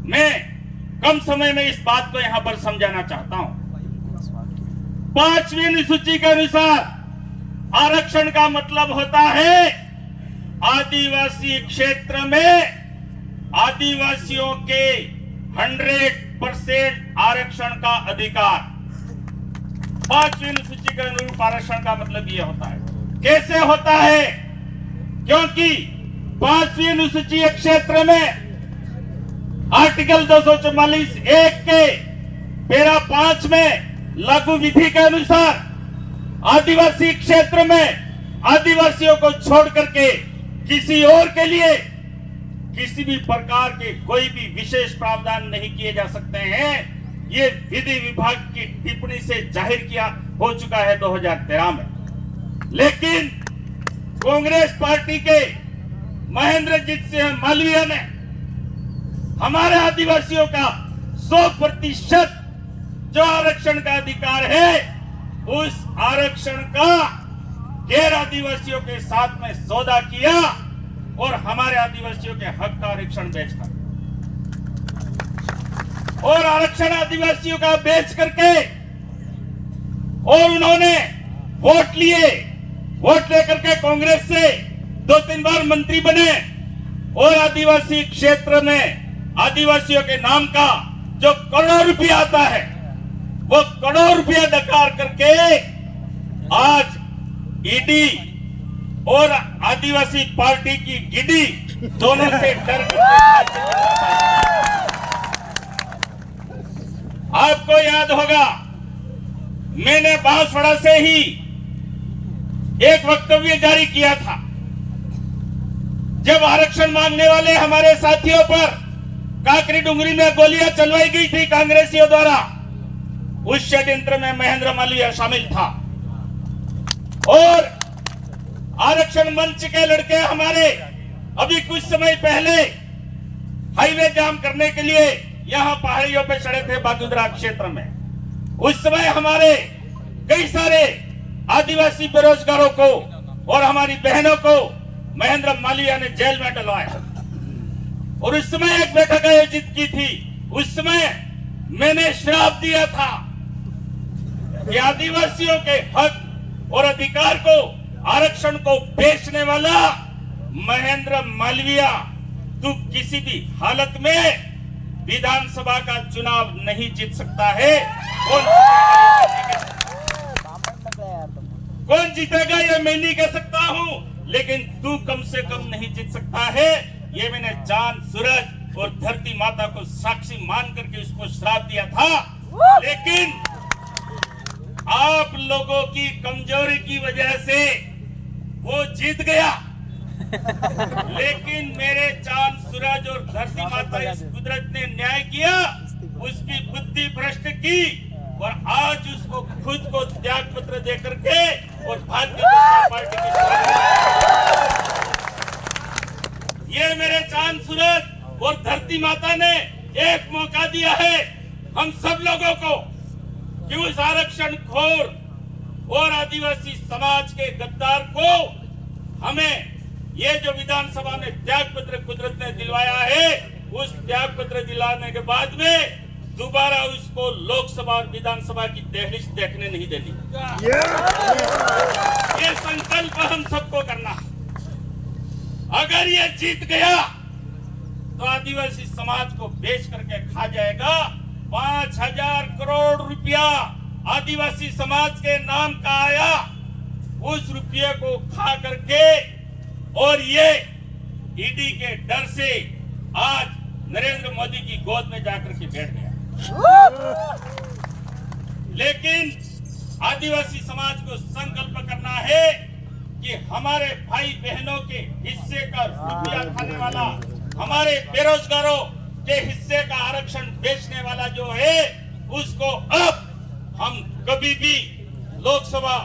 मैं कम समय में इस बात को यहां पर समझाना चाहता हूं। 5वीं अनुसूची के अनुसार आरक्षण का मतलब होता है आदिवासी क्षेत्र में आदिवासियों के 100% आरक्षण का अधिकार। 5वीं अनुसूची के अनुरूप आरक्षण का मतलब यह होता है। कैसे होता है? क्योंकि 5वीं अनुसूची क्षेत्र में आर्टिकल 244(1) के पैरा 5 में लागू विधि के अनुसार आदिवासी क्षेत्र में आदिवासियों को छोड़ करके किसी और के लिए किसी भी प्रकार के कोई भी विशेष प्रावधान नहीं किए जा सकते हैं। ये विधि विभाग की टिप्पणी से जाहिर किया हो चुका है 2013 में। लेकिन कांग्रेस पार्टी के महेंद्रजीत सिंह मालवीय ने हमारे आदिवासियों का 100% जो आरक्षण का अधिकार है उस आरक्षण का गैर आदिवासियों के साथ में सौदा किया और हमारे आदिवासियों के हक का आरक्षण बेचकर और आरक्षण आदिवासियों का बेच करके और उन्होंने वोट लिए। वोट लेकर के कांग्रेस से 2-3 बार मंत्री बने और आदिवासी क्षेत्र में आदिवासियों के नाम का जो करोड़ों रुपया आता है वो करोड़ रुपया डकार करके आज ईडी और आदिवासी पार्टी की गिडी दोनों से डर आपको याद होगा मैंने बांसवाड़ा से ही एक वक्तव्य जारी किया था जब आरक्षण मांगने वाले हमारे साथियों पर काकरी डुंगरी में गोलियां चलवाई गई थी कांग्रेसियों द्वारा। उस षड्यंत्र में महेंद्र मालवीय शामिल था और आरक्षण मंच के लड़के हमारे अभी कुछ समय पहले हाईवे जाम करने के लिए यहां पहाड़ियों पे चढ़े थे बागुदरा क्षेत्र में। उस समय हमारे कई सारे आदिवासी बेरोजगारों को और हमारी बहनों को महेंद्र मालवीय ने जेल में डलवाया और उस समय एक बैठक आयोजित की थी। उस समय मैंने श्राप दिया था कि आदिवासियों के हक और अधिकार को आरक्षण को बेचने वाला महेंद्र मालवीय तू किसी भी हालत में विधानसभा का चुनाव नहीं जीत सकता है। कौन जीतेगा ये मैं नहीं कह सकता हूं, लेकिन तू कम से कम नहीं जीत सकता है। ये मैंने चांद सूरज और धरती माता को साक्षी मान करके उसको श्राप दिया था। लेकिन आप लोगों की कमजोरी की वजह से वो जीत गया। लेकिन मेरे चांद सूरज और धरती माता इस कुदरत ने न्याय किया, उसकी बुद्धि भ्रष्ट की और आज उसको खुद को त्याग पत्र दे करके और भारतीय जनता पार्टी की ये मेरे चांद सूरज और धरती माता ने एक मौका दिया है हम सब लोगों को कि उस आरक्षण खोर और आदिवासी समाज के गद्दार को हमें ये जो विधानसभा में त्याग पत्र कुदरत ने दिलवाया है उस त्याग पत्र दिलाने के बाद में दोबारा उसको लोकसभा और विधानसभा की दहलीज देखने नहीं देनी। ये संकल्प हम सबको करना। अगर ये जीत गया तो आदिवासी समाज को बेच करके खा जाएगा। 5,000 करोड़ रुपया आदिवासी समाज के नाम का आया, उस रुपये को खा करके और ये ईडी के डर से आज नरेंद्र मोदी की गोद में जाकर के बैठ गया। लेकिन आदिवासी समाज को संकल्प करना है कि हमारे भाई बहनों के हिस्से का रुपया खाने वाला, हमारे बेरोजगारों के हिस्से का आरक्षण बेचने वाला जो है उसको अब हम कभी भी लोकसभा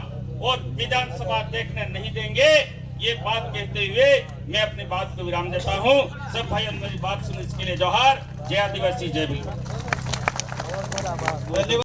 और विधानसभा देखने नहीं देंगे। ये बात कहते हुए मैं अपनी बात को विराम देता हूँ। सब भाई मेरी बात सुने इसके लिए जोहार। जय आदिवासी जय भीम।